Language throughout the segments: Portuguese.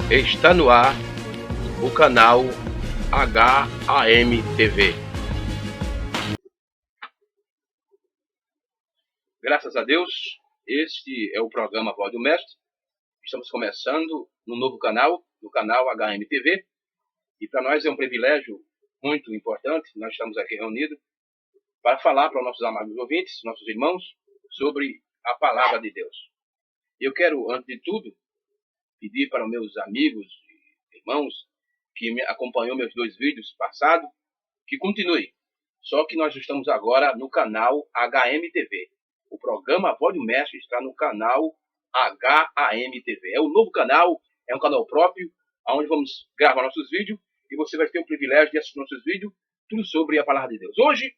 Está no ar o canal HAM-TV. Graças a Deus, este é o programa Voz do Mestre. Estamos começando no novo canal, no canal HAM-TV. E para nós é um privilégio muito importante, nós estamos aqui reunidos para falar para os nossos amados ouvintes, nossos irmãos, sobre a palavra de Deus. Eu quero, antes de tudo, pedir para os meus amigos e irmãos que me acompanhou meus 2 vídeos passados, que continue. Só que nós estamos agora no canal HAM-TV. O programa Voz do Mestre está no canal HAM-TV. É um novo canal, é um canal próprio, onde vamos gravar nossos vídeos e você vai ter o privilégio de assistir nossos vídeos, tudo sobre a palavra de Deus. Hoje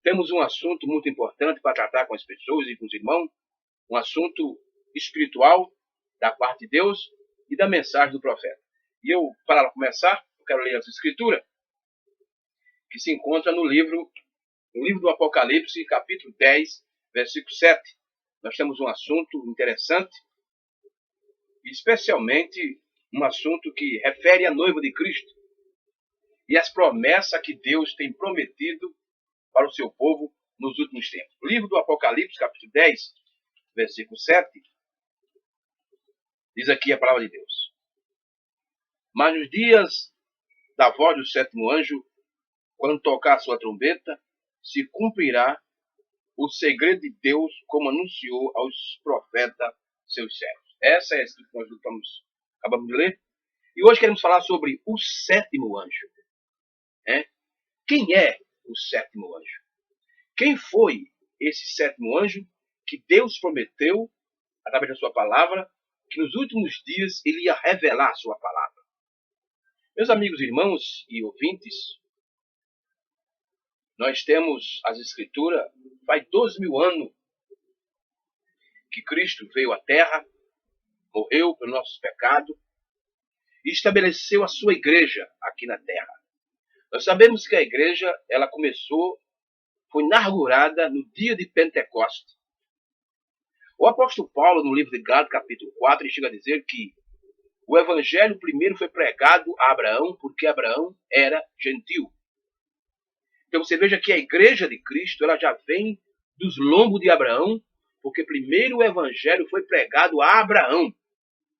temos um assunto muito importante para tratar com as pessoas e com os irmãos, um assunto espiritual da parte de Deus e da mensagem do profeta. E eu, para começar, eu quero ler as escrituras que se encontra no livro do Apocalipse, capítulo 10, versículo 7. Nós temos um assunto interessante, especialmente um assunto que refere à noiva de Cristo e as promessas que Deus tem prometido para o seu povo nos últimos tempos. O livro do Apocalipse, capítulo 10, versículo 7, diz aqui a palavra de Deus. Mas nos dias da voz do 7º anjo, quando tocar a sua trombeta, se cumprirá o segredo de Deus, como anunciou aos profetas seus servos. Essa é a escritura que nós acabamos de ler. E hoje queremos falar sobre o 7º anjo. Quem é o 7º anjo? Quem foi esse 7º anjo que Deus prometeu, através da sua palavra, que nos últimos dias ele ia revelar a sua palavra? Meus amigos, irmãos e ouvintes, nós temos as escrituras, faz 2000 anos que Cristo veio à Terra, morreu pelos nossos pecados e estabeleceu a sua igreja aqui na Terra. Nós sabemos que a igreja, ela foi inaugurada no dia de Pentecostes. O apóstolo Paulo, no livro de Gálatas, capítulo 4, ele chega a dizer que o evangelho primeiro foi pregado a Abraão, porque Abraão era gentil. Então você veja que a igreja de Cristo, ela já vem dos lombos de Abraão, porque primeiro o evangelho foi pregado a Abraão.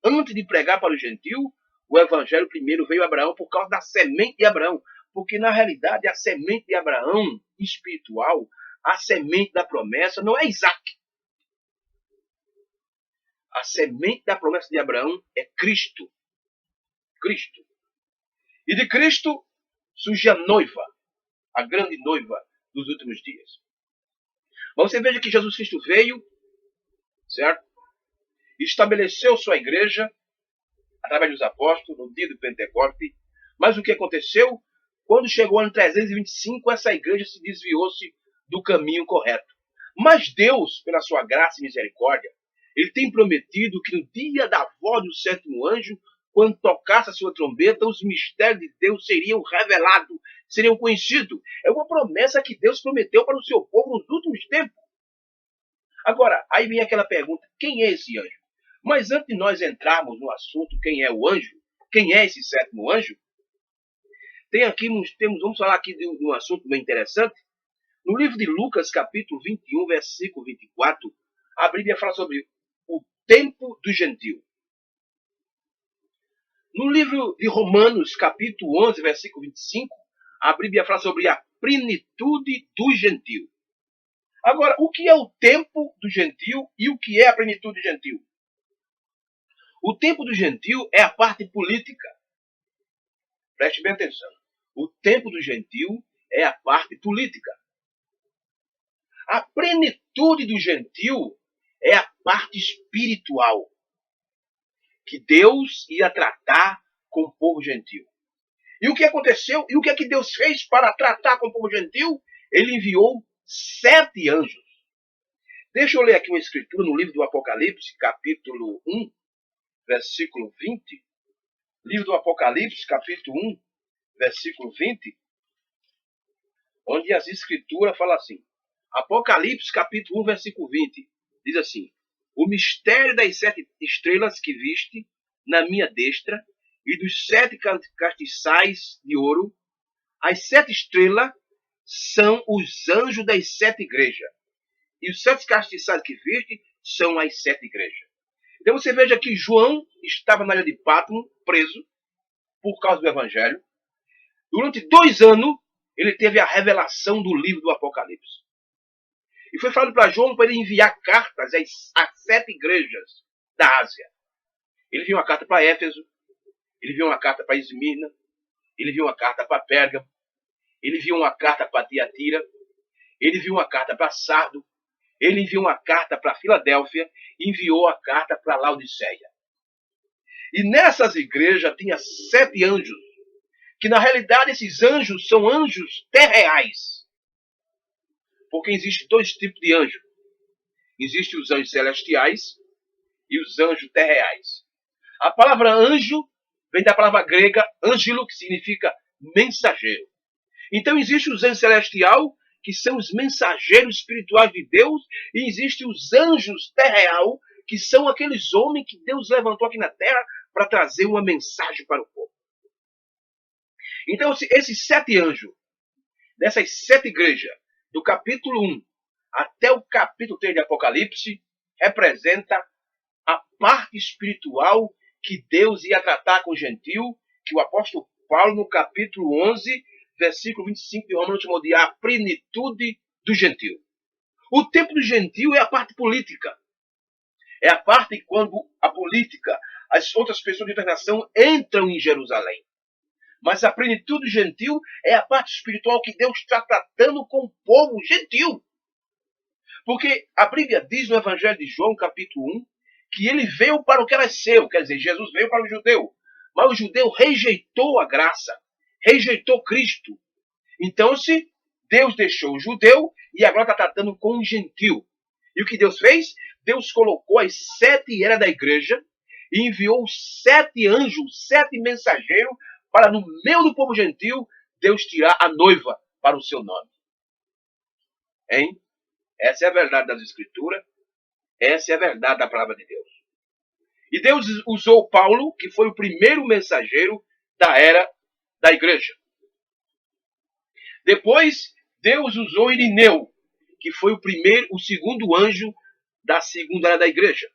Antes de pregar para o gentil, o evangelho primeiro veio a Abraão por causa da semente de Abraão. Porque na realidade a semente de Abraão espiritual, a semente da promessa não é Isaac. A semente da promessa de Abraão é Cristo. Cristo. E de Cristo surge a noiva, a grande noiva dos últimos dias. Mas você veja que Jesus Cristo veio, certo? E estabeleceu sua igreja através dos apóstolos no dia do Pentecostes. Mas o que aconteceu? Quando chegou o ano 325, essa igreja se desviou-se do caminho correto. Mas Deus, pela sua graça e misericórdia, ele tem prometido que no dia da voz do 7º anjo, quando tocasse a sua trombeta, os mistérios de Deus seriam revelados, seriam conhecidos. É uma promessa que Deus prometeu para o seu povo nos últimos tempos. Agora, aí vem aquela pergunta, quem é esse anjo? Mas antes de nós entrarmos no assunto, quem é o anjo, quem é esse 7º anjo, vamos falar aqui de um assunto bem interessante. No livro de Lucas, capítulo 21, versículo 24, a Bíblia fala sobre o tempo do gentio. No livro de Romanos, capítulo 11, versículo 25, a Bíblia fala sobre a plenitude do gentio. Agora, o que é o tempo do gentio e o que é a plenitude do gentio? O tempo do gentio é a parte política. Preste bem atenção. O tempo do gentio é a parte política. A plenitude do gentio é a parte espiritual, que Deus ia tratar com o povo gentio. E o que aconteceu? E o que é que Deus fez para tratar com o povo gentio? Ele enviou 7 anjos. Deixa eu ler aqui uma escritura no livro do Apocalipse, capítulo 1, versículo 20. Livro do Apocalipse, capítulo 1, versículo 20, onde as escrituras falam assim. Apocalipse, capítulo 1, versículo 20, diz assim: o mistério das 7 estrelas que viste na minha destra e dos 7 castiçais de ouro, as 7 estrelas são os anjos das 7 igrejas. E os 7 castiçais que viste são as 7 igrejas. Então você veja que João estava na ilha de Patmos, preso, por causa do Evangelho. Durante 2 anos, ele teve a revelação do livro do Apocalipse. E foi falado para João para ele enviar cartas às 7 igrejas da Ásia. Ele enviou uma carta para Éfeso, ele enviou uma carta para Esmirna, ele enviou uma carta para Pérgamo, ele enviou uma carta para Tiatira, ele enviou uma carta para Sardo, ele enviou uma carta para Filadélfia e enviou a carta para Laodiceia. E nessas igrejas tinha 7 anjos, que na realidade esses anjos são anjos terreais. Porque existem 2 tipos de anjos. Existem os anjos celestiais e os anjos terreais. A palavra anjo vem da palavra grega ângelo, que significa mensageiro. Então existem os anjos celestiais, que são os mensageiros espirituais de Deus, e existem os anjos terreal, que são aqueles homens que Deus levantou aqui na terra para trazer uma mensagem para o povo. Então esses 7 anjos, dessas 7 igrejas, do capítulo 1 até o capítulo 3 de Apocalipse, representa a parte espiritual que Deus ia tratar com o gentil, que o apóstolo Paulo, no capítulo 11, versículo 25 de Romanos, chamou de a plenitude do gentil. O tempo do gentil é a parte política. É a parte quando a política, as outras pessoas de outra nação entram em Jerusalém. Mas a plenitude do gentil é a parte espiritual que Deus está tratando com o povo gentil. Porque a Bíblia diz no Evangelho de João, capítulo 1, que ele veio para o que era seu. Quer dizer, Jesus veio para o judeu. Mas o judeu rejeitou a graça, rejeitou Cristo. Então, se Deus deixou o judeu e agora está tratando com o gentil. E o que Deus fez? Deus colocou as 7 eras da igreja e enviou 7 anjos, 7 mensageiros, para no meio do povo gentil, Deus tirar a noiva para o seu nome. Hein? Essa é a verdade das Escrituras. Essa é a verdade da palavra de Deus. E Deus usou Paulo, que foi o primeiro mensageiro da era da igreja. Depois, Deus usou Irineu, que foi o segundo anjo da segunda era da igreja.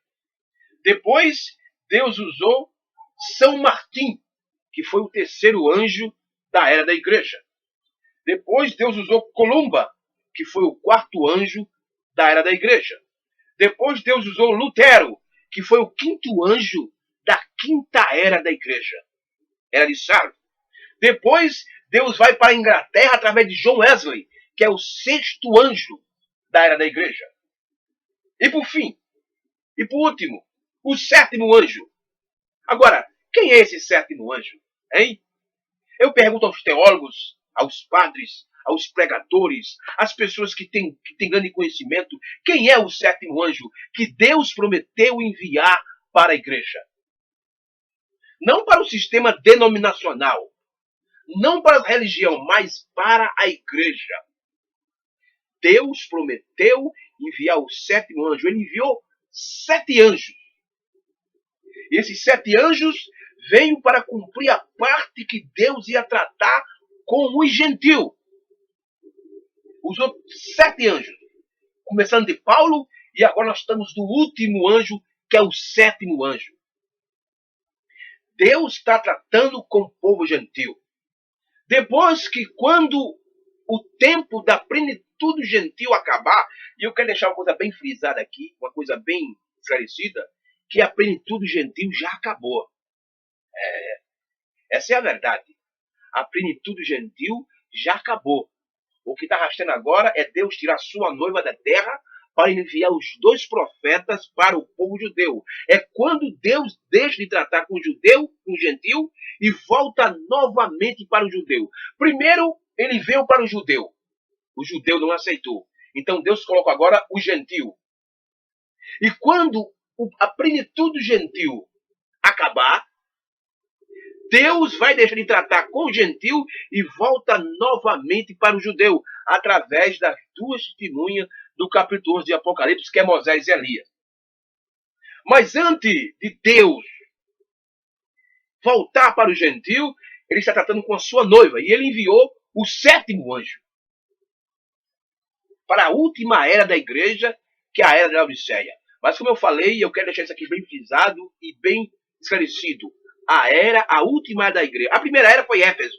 Depois, Deus usou São Martim, que foi o terceiro anjo da era da igreja. Depois, Deus usou Columba, que foi o 4º anjo da era da igreja. Depois, Deus usou Lutero, que foi o 5º anjo da 5ª era da igreja. Era de Sardo. Depois, Deus vai para a Inglaterra através de John Wesley, que é o 6º anjo da era da igreja. E por fim, e por último, o 7º anjo. Agora, quem é esse 7º anjo? Hein? Eu pergunto aos teólogos, aos padres, aos pregadores, às pessoas que têm grande conhecimento, quem é o 7º anjo que Deus prometeu enviar para a igreja? Não para o sistema denominacional, não para a religião, mas para a igreja. Deus prometeu enviar o 7º anjo. Ele enviou 7 anjos. E esses 7 anjos veio para cumprir a parte que Deus ia tratar com os gentios. Usou 7 anjos. Começando de Paulo, e agora nós estamos no último anjo, que é o 7º anjo. Deus está tratando com o povo gentil. Depois que quando o tempo da plenitude gentil acabar, e eu quero deixar uma coisa bem frisada aqui, uma coisa bem esclarecida, que a plenitude gentil já acabou. Essa é a verdade. A plenitude gentil já acabou. O que está arrastando agora é Deus tirar sua noiva da terra para enviar os 2 profetas para o povo judeu. É quando Deus deixa de tratar com o judeu, com o gentil, e volta novamente para o judeu. Primeiro, ele veio para o judeu. O judeu não aceitou. Então Deus coloca agora o gentil. E quando a plenitude do gentil acabar, Deus vai deixar de tratar com o gentil e volta novamente para o judeu, através das 2 testemunhas do capítulo 11 de Apocalipse, que é Moisés e Elias. Mas antes de Deus voltar para o gentil, ele está tratando com a sua noiva. E ele enviou o 7º anjo para a última era da igreja, que é a era da Laodiceia. Mas como eu falei, eu quero deixar isso aqui bem frisado e bem esclarecido. A última era da igreja. A primeira era foi Éfeso.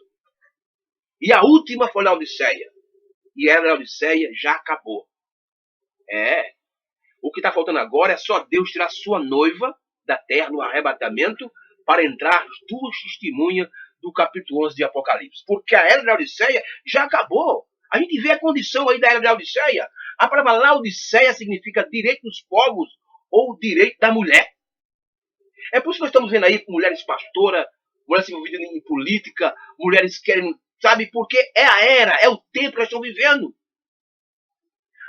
E a última foi Laodiceia. E a era da Laodiceia já acabou. O que está faltando agora é só Deus tirar sua noiva da terra no arrebatamento para entrar as 2 testemunhas do capítulo 11 de Apocalipse. Porque a era da Laodiceia já acabou. A gente vê a condição aí da era da Laodiceia. A palavra Laodiceia significa direito dos povos ou direito da mulher. É por isso que nós estamos vendo aí mulheres pastoras, mulheres envolvidas em política, mulheres querem, sabe, porque é a era, é o tempo que nós estamos vivendo.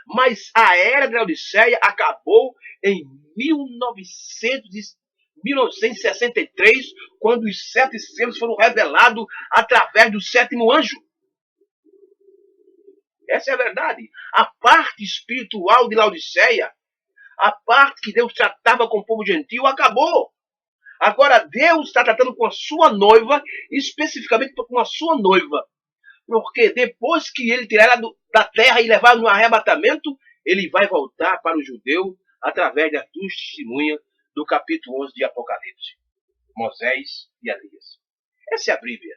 Mas a era da Laodiceia acabou em 1963, quando os 7 selos foram revelados através do 7º anjo. Essa é a verdade. A parte espiritual de Laodiceia, a parte que Deus tratava com o povo gentil, acabou. Agora Deus está tratando com a sua noiva, especificamente com a sua noiva. Porque depois que ele tirar ela da terra e levar no arrebatamento, ele vai voltar para o judeu através das 2 testemunhas do capítulo 11 de Apocalipse. Moisés e Elias. Essa é a Bíblia.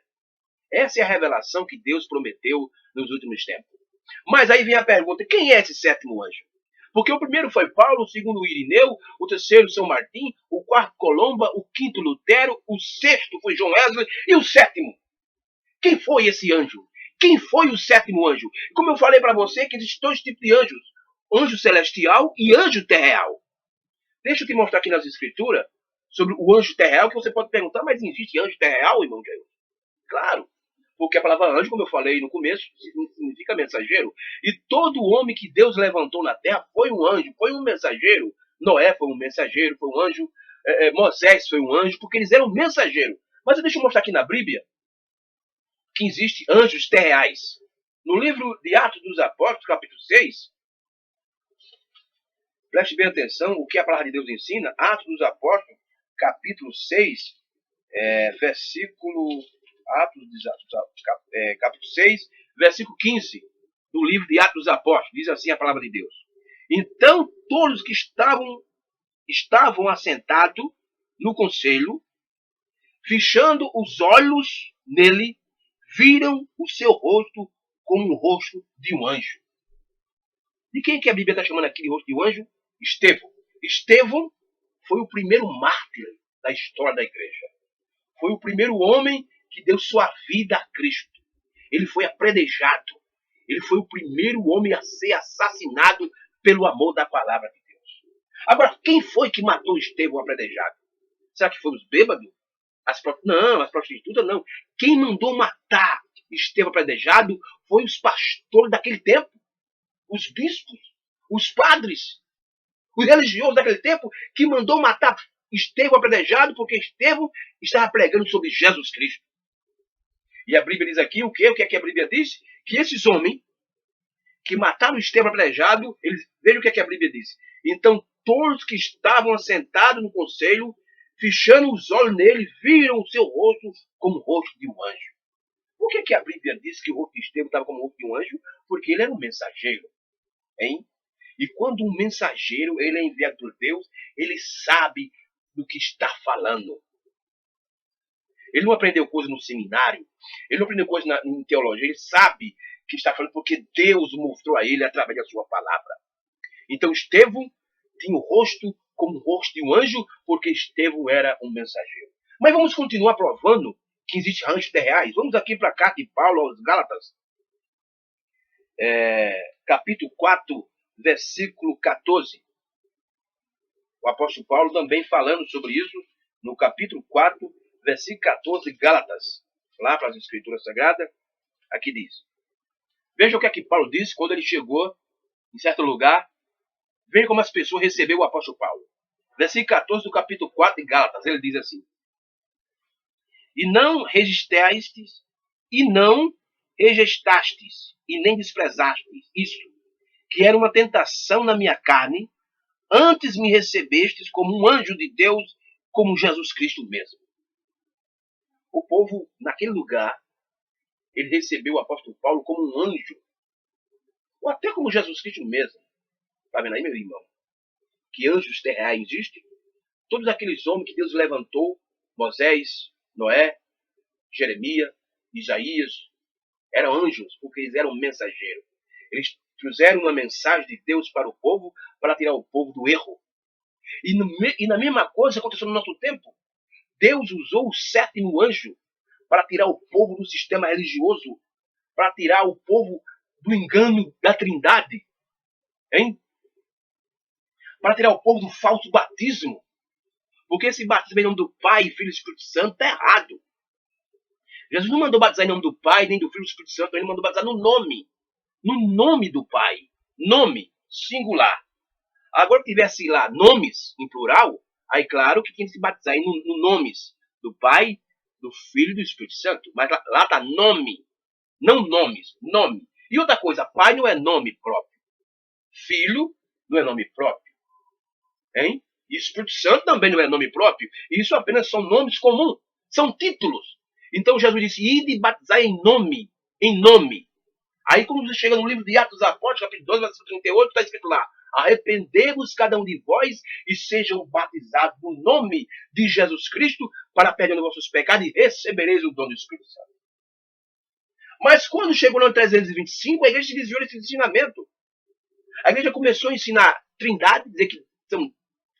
Essa é a revelação que Deus prometeu nos últimos tempos. Mas aí vem a pergunta, quem é esse 7º anjo? Porque o primeiro foi Paulo, o segundo Irineu, o terceiro São Martim, o quarto Colomba, o quinto Lutero, o sexto foi John Wesley e o 7º. Quem foi esse anjo? Quem foi o 7º anjo? Como eu falei para você que existem 2 tipos de anjos. Anjo celestial e anjo terreal. Deixa eu te mostrar aqui nas escrituras sobre o anjo terreal, que você pode perguntar, mas existe anjo terreal, irmão Jair? Claro. Porque a palavra anjo, como eu falei no começo, significa mensageiro. E todo homem que Deus levantou na terra foi um anjo, foi um mensageiro. Noé foi um mensageiro, foi um anjo. Moisés foi um anjo, porque eles eram mensageiros. Mas deixa eu mostrar aqui na Bíblia que existe anjos terreais. No livro de Atos dos Apóstolos, capítulo 6, preste bem atenção o que a palavra de Deus ensina. Atos dos Apóstolos, capítulo 6, capítulo 6, versículo 15, do livro de Atos dos Apóstolos. Diz assim a palavra de Deus. Então, todos que estavam assentados no conselho, fechando os olhos nele, viram o seu rosto como o rosto de um anjo. De quem que a Bíblia está chamando aqui de rosto de um anjo? Estevão. Estevão foi o primeiro mártir da história da igreja. Foi o primeiro homem que deu sua vida a Cristo. Ele foi apredejado. Ele foi o primeiro homem a ser assassinado pelo amor da palavra de Deus. Agora, quem foi que matou Estevão apredejado? Será que foi os bêbados? Não, as prostitutas não. Quem mandou matar Estevão apredejado foi os pastores daquele tempo. Os bispos, os padres, os religiosos daquele tempo que mandou matar Estevão apredejado porque Estevão estava pregando sobre Jesus Cristo. E a Bíblia diz aqui o quê? O que é que a Bíblia diz? Que esses homens que mataram Estevão apredejado, vejam o que é que a Bíblia diz. Então todos que estavam assentados no conselho, fechando os olhos nele, viram o seu rosto como o rosto de um anjo. Por que que a Bíblia diz que o rosto de Estevão estava como o rosto de um anjo? Porque ele era um mensageiro. Hein? E quando um mensageiro ele é enviado por Deus, ele sabe do que está falando. Ele não aprendeu coisa no seminário, ele não aprendeu coisa em teologia, ele sabe que está falando porque Deus mostrou a ele através da sua palavra. Então Estevão tinha o rosto como o rosto de um anjo, porque Estevão era um mensageiro. Mas vamos continuar provando que existe anjos terreais. Vamos aqui para a carta de Paulo aos Gálatas. Capítulo 4, versículo 14. O apóstolo Paulo também falando sobre isso no capítulo 4, versículo 14, Gálatas. Lá para as Escrituras Sagradas, aqui diz. Veja o que é que Paulo disse quando ele chegou em certo lugar. Veja como as pessoas receberam o apóstolo Paulo. Versículo 14 do capítulo 4 de Gálatas, ele diz assim. E não registastes, e nem desprezastes isso, que era uma tentação na minha carne, antes me recebestes como um anjo de Deus, como Jesus Cristo mesmo. O povo, naquele lugar, ele recebeu o apóstolo Paulo como um anjo. Ou até como Jesus Cristo mesmo. Está vendo aí, meu irmão? Que anjos terrais existem? Todos aqueles homens que Deus levantou, Moisés, Noé, Jeremias, Isaías, eram anjos, porque eles eram mensageiros. Eles trouxeram uma mensagem de Deus para o povo, para tirar o povo do erro. E na mesma coisa aconteceu no nosso tempo. Deus usou o sétimo anjo para tirar o povo do sistema religioso, para tirar o povo do engano da Trindade, hein? Para tirar o povo do falso batismo. Porque esse batismo em nome do Pai, Filho e Espírito Santo é errado. Jesus não mandou batizar em nome do Pai, nem do Filho e do Espírito Santo, ele mandou batizar no nome. No nome do Pai. Nome, singular. Agora que tivesse lá nomes, em plural, aí claro que tinha que se batizar no nomes do Pai, do Filho e do Espírito Santo. Mas lá está nome, não nomes, nome. E outra coisa, Pai não é nome próprio. Filho não é nome próprio. Hein? E Espírito Santo também não é nome próprio. Isso apenas são nomes comuns. São títulos. Então Jesus disse, ide batizar em nome. Em nome. Aí quando você chega no livro de Atos dos Apóstolos, capítulo 12, versículo 38, está escrito lá, arrependei-vos cada um de vós e sejam batizados no nome de Jesus Cristo para perdão dos vossos pecados e recebereis o dom do Espírito Santo. Mas quando chegou no ano 325, a igreja se desviou desse ensinamento. A igreja começou a ensinar trindade, dizer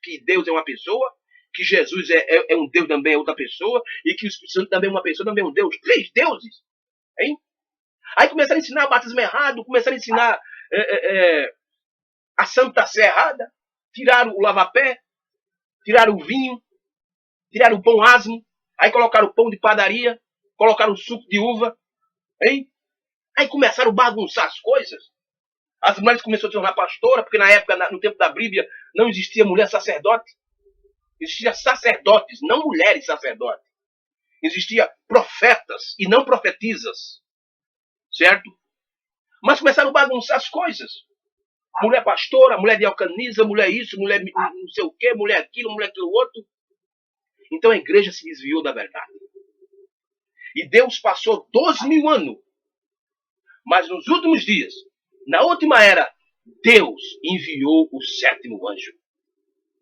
que Deus é uma pessoa, que Jesus é um Deus também é outra pessoa, e que o Espírito Santo também é uma pessoa, também é um Deus. 3 deuses. Hein? Aí começaram a ensinar o batismo errado, começaram a ensinar a Santa Sé errada, tiraram o lava-pé, tiraram o vinho, tiraram o pão asmo, aí colocaram o pão de padaria, colocaram o suco de uva, hein? Aí começaram a bagunçar as coisas. As mulheres começaram a se tornar pastora, porque na época, no tempo da Bíblia, não existia mulher sacerdote. Existia sacerdotes, não mulheres sacerdotes. Existia profetas e não profetisas. Certo? Mas começaram a bagunçar as coisas. Mulher pastora, mulher diaconisa, mulher isso, mulher não sei o quê, mulher aquilo outro. Então a igreja se desviou da verdade. E Deus passou 2.000 anos. Mas nos últimos dias, na última era, Deus enviou o sétimo anjo.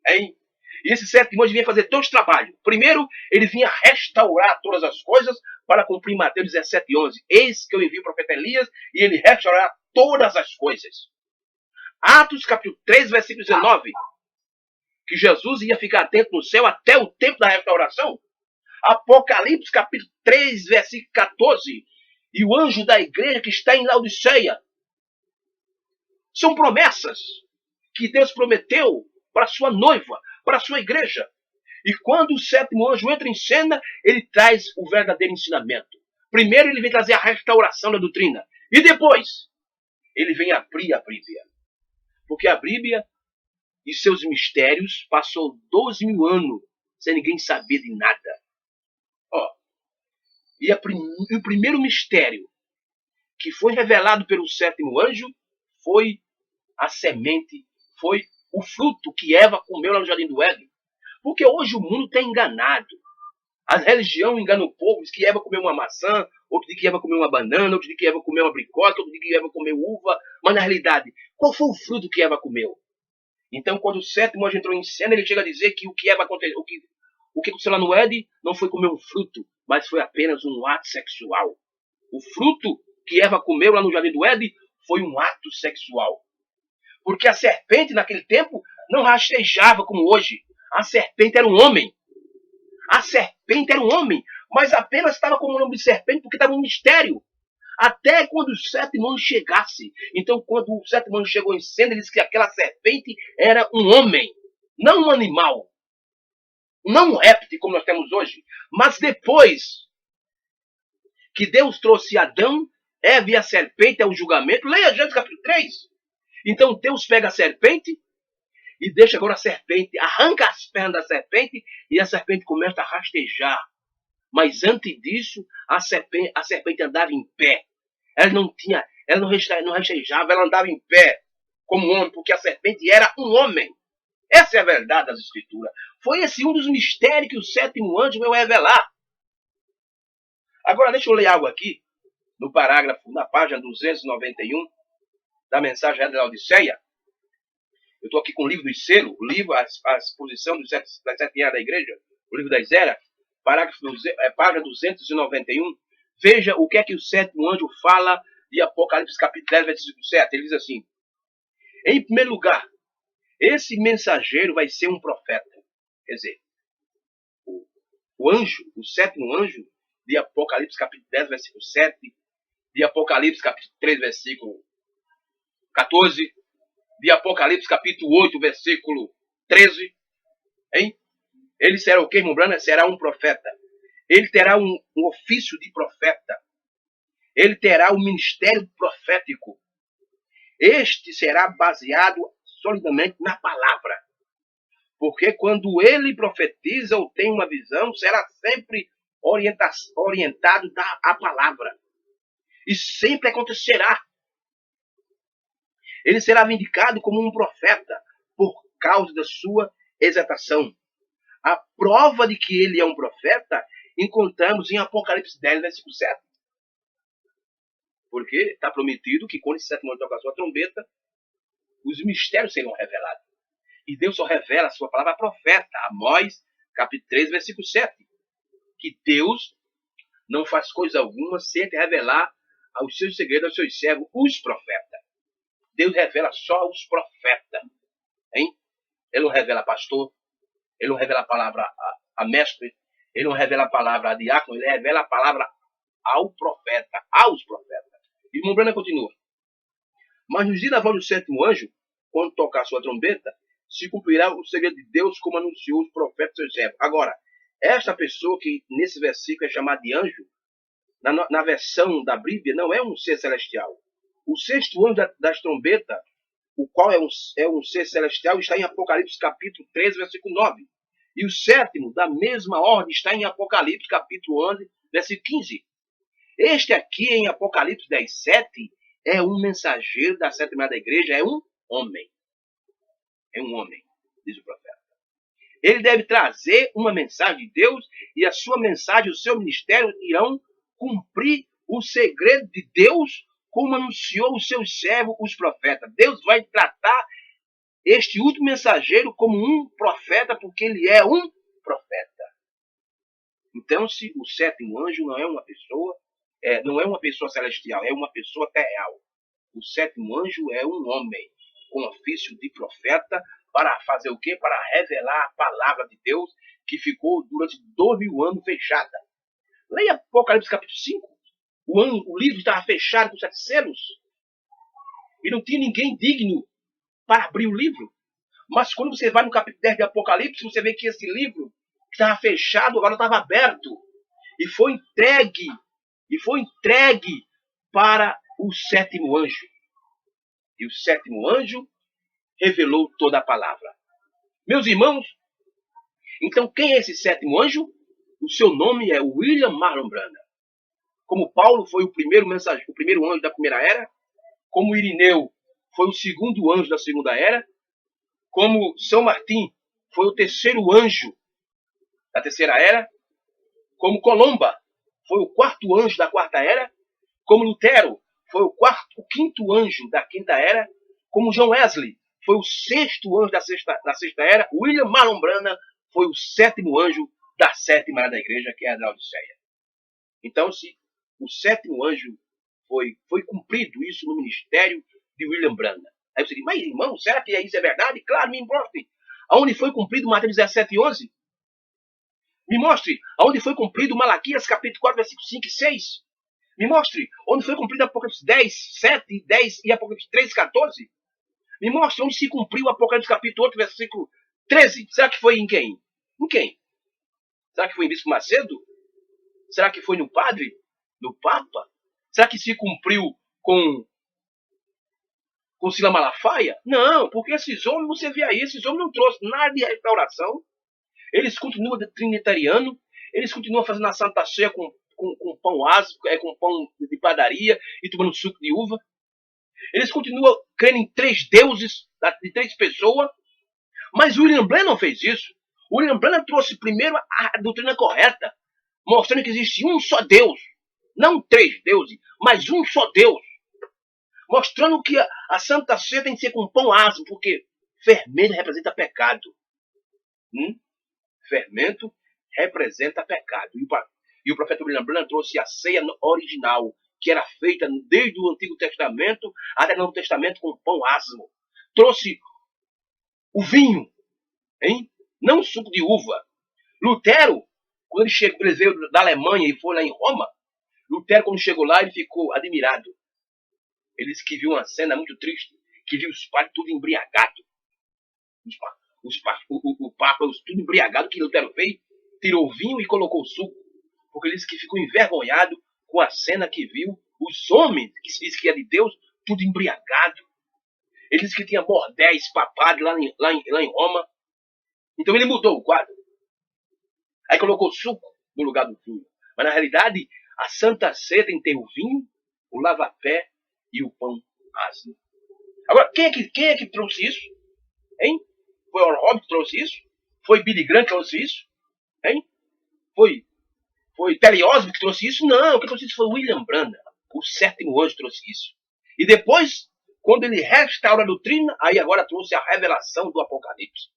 Hein? E esse sétimo anjo vinha fazer 2 trabalhos. Primeiro, ele vinha restaurar todas as coisas para cumprir Mateus 17:11. Eis que eu envio o profeta Elias e ele restaurará todas as coisas. Atos capítulo 3, versículo 19. Que Jesus ia ficar atento no céu até o tempo da restauração. Apocalipse capítulo 3, versículo 14. E o anjo da igreja que está em Laodiceia. São promessas que Deus prometeu para sua noiva, para sua igreja. E quando o sétimo anjo entra em cena, ele traz o verdadeiro ensinamento. Primeiro ele vem trazer a restauração da doutrina. E depois, ele vem abrir a Bíblia. Porque a Bíblia e seus mistérios passou 2.000 anos sem ninguém saber de nada. E o primeiro mistério que foi revelado pelo sétimo anjo foi a semente, foi o fruto que Eva comeu lá no Jardim do Éden. Porque hoje o mundo está enganado. A religião engana o povo, diz que Eva comeu uma maçã, outro diz que Eva comeu uma banana, outro diz que Eva comeu uma bricota, outro diz que Eva comeu uva. Mas na realidade, qual foi o fruto que Eva comeu? Então, quando o sétimo anjo entrou em cena, ele chega a dizer que o que Eva aconteceu, o que aconteceu lá no Éden não foi comer um fruto, mas foi apenas um ato sexual. O fruto que Eva comeu lá no Jardim do Éden foi um ato sexual. Porque a serpente, naquele tempo, não rastejava como hoje. A serpente era um homem. A serpente era um homem, mas apenas estava com o nome de serpente porque estava um mistério. Até quando o sétimo anjo chegasse. Então, quando o sétimo anjo chegou em cena, ele disse que aquela serpente era um homem, não um animal. Não um réptil, como nós temos hoje. Mas depois que Deus trouxe Adão, Eva e a serpente ao julgamento, leia Gênesis capítulo 3. Então Deus pega a serpente e deixa agora a serpente, arranca as pernas da serpente e a serpente começa a rastejar. Mas antes disso, a serpente andava em pé. Ela não rastejava, ela andava em pé como um homem, porque a serpente era um homem. Essa é a verdade das Escrituras. Foi esse um dos mistérios que o sétimo anjo veio revelar. Agora, deixa eu ler algo aqui, no parágrafo, na página 291, da mensagem da Laodiceia. Eu estou aqui com o livro dos selos, o livro, a exposição das 7 eras da igreja, o livro das eras, página 291. Veja o que é que o sétimo anjo fala de Apocalipse capítulo 10, versículo 7. Ele diz assim: em primeiro lugar, esse mensageiro vai ser um profeta. Quer dizer, o anjo, o sétimo anjo de Apocalipse capítulo 10, versículo 7, de Apocalipse capítulo 3, versículo 14, de Apocalipse capítulo 8, versículo 13, hein? Ele será o que, irmão Brana? Será um profeta. Ele terá um ofício de profeta. Ele terá um ministério profético. Este será baseado solidamente na palavra. Porque quando ele profetiza ou tem uma visão, será sempre orientado à palavra. E sempre acontecerá. Ele será vindicado como um profeta por causa da sua exaltação. A prova de que ele é um profeta encontramos em Apocalipse 10, versículo 7. Porque está prometido que quando esse sétimo anjo tocar a sua trombeta, os mistérios serão revelados. E Deus só revela a sua palavra a profeta. Amós, capítulo 3, versículo 7. Que Deus não faz coisa alguma sem revelar aos seus segredos, aos seus servos, os profetas. Deus revela só os profetas. Hein? Ele não revela pastor, ele não revela a palavra a mestre, ele não revela a palavra a diácono, ele revela a palavra ao profeta, aos profetas. E o irmão Brana continua. Mas nos dias da voz do sétimo anjo, quando tocar sua trombeta, se cumprirá o segredo de Deus, como anunciou os profetas seus servos. Agora, esta pessoa que nesse versículo é chamada de anjo, na versão da Bíblia, não é um ser celestial. O sexto anjo das trombetas, o qual é um ser celestial, está em Apocalipse capítulo 13, versículo 9. E o sétimo, da mesma ordem, está em Apocalipse capítulo 11, versículo 15. Este aqui, em Apocalipse 10, 7, é um mensageiro da sétima da igreja, é um homem. É um homem, diz o profeta. Ele deve trazer uma mensagem de Deus e a sua mensagem, o seu ministério irão cumprir o segredo de Deus, como anunciou os seus servos, os profetas. Deus vai tratar este último mensageiro como um profeta, porque ele é um profeta. Então, se o sétimo anjo não é uma pessoa, não é uma pessoa celestial, é uma pessoa terreal. O sétimo anjo é um homem com ofício de profeta para fazer o quê? Para revelar a palavra de Deus que ficou durante 2000 anos fechada. Leia Apocalipse capítulo 5. O livro estava fechado com 7 selos. E não tinha ninguém digno para abrir o livro. Mas quando você vai no capítulo 10 de Apocalipse, você vê que esse livro que estava fechado agora estava aberto. E foi entregue para o sétimo anjo. E o sétimo anjo revelou toda a palavra. Meus irmãos, então quem é esse sétimo anjo? O seu nome é William Marlon Branham. Como Paulo foi o primeiro mensageiro, o primeiro anjo da primeira era, como Irineu foi o segundo anjo da segunda era, como São Martim foi o terceiro anjo da terceira era, como Colomba foi o quarto anjo da quarta era, como Lutero foi o quinto anjo da quinta era, como John Wesley foi o sexto anjo da sexta era, William Marlon Branham foi o sétimo anjo da sétima era da igreja, que é a Laodiceia. Então, se o sétimo anjo foi cumprido isso no ministério de William Branham. Aí você diz, mas irmão, será que isso é verdade? Claro, me mostre. Aonde foi cumprido Mateus 17, 11? Me mostre. Aonde foi cumprido Malaquias capítulo 4, versículo 5 e 6? Me mostre. Onde foi cumprido Apocalipse 10, 7, 10 e Apocalipse 3, 14? Me mostre onde se cumpriu Apocalipse capítulo 8, versículo 13. Será que foi em quem? Em quem? Será que foi em Bispo Macedo? Será que foi no padre? No Papa? Será que se cumpriu com Sila Malafaia? Não, porque esses homens, você vê aí, esses homens não trouxeram nada de restauração. Eles continuam trinitariano, eles continuam fazendo a Santa Ceia com pão ácido, com pão de padaria e tomando suco de uva. Eles continuam crendo em 3 deuses, de 3 pessoas. Mas o William Branham não fez isso. O William Branham trouxe primeiro a doutrina correta, mostrando que existe um só Deus. Não três deuses, mas um só Deus. Mostrando que a Santa Ceia tem que ser com pão ázimo, porque fermento representa pecado. Fermento representa pecado. E o profeta William Branham trouxe a ceia original, que era feita desde o Antigo Testamento até o Novo Testamento com pão ázimo. Trouxe o vinho, não o suco de uva. Lutero, quando ele veio da Alemanha e foi lá em Roma, Lutero, quando chegou lá, ele ficou admirado. Ele disse que viu uma cena muito triste, que viu os padres tudo embriagados. O Papa, tudo embriagado, que Lutero fez, tirou o vinho e colocou o suco, porque ele disse que ficou envergonhado com a cena que viu os homens, que se diz que é de Deus, tudo embriagado. Ele disse que tinha bordéis, papados lá em Roma. Então ele mudou o quadro. Aí colocou suco no lugar do vinho. Mas na realidade, a Santa Ceia tem que ter o vinho, o lava-pé e o pão ázimo. Agora, quem é que trouxe isso? Foi Oral Roberts que trouxe isso? Foi Billy Graham que trouxe isso? Foi Terry Osborne que trouxe isso? Não, quem trouxe isso foi William Branham, o sétimo anjo trouxe isso. E depois, quando ele restaura a doutrina, aí agora trouxe a revelação do Apocalipse.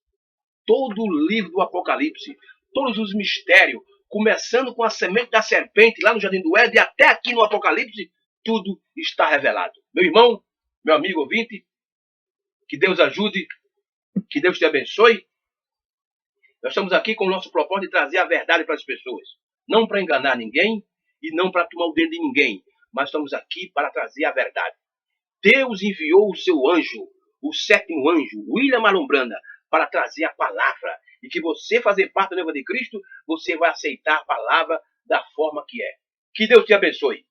Todo o livro do Apocalipse, todos os mistérios, começando com a semente da serpente lá no Jardim do Éden, até aqui no Apocalipse, tudo está revelado. Meu irmão, meu amigo ouvinte, que Deus ajude, que Deus te abençoe. Nós estamos aqui com o nosso propósito de trazer a verdade para as pessoas. Não para enganar ninguém e não para tomar o dedo de ninguém, mas estamos aqui para trazer a verdade. Deus enviou o seu anjo, o sétimo anjo, William Marlon Branham, para trazer a palavra. E que você fazer parte do noivo de Cristo, você vai aceitar a palavra da forma que é. Que Deus te abençoe.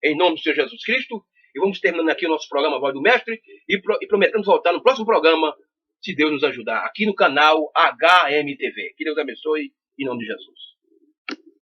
Em nome do Senhor Jesus Cristo. E vamos terminando aqui o nosso programa Voz do Mestre. E prometemos voltar no próximo programa, se Deus nos ajudar, aqui no canal HMTV. Que Deus abençoe, em nome de Jesus.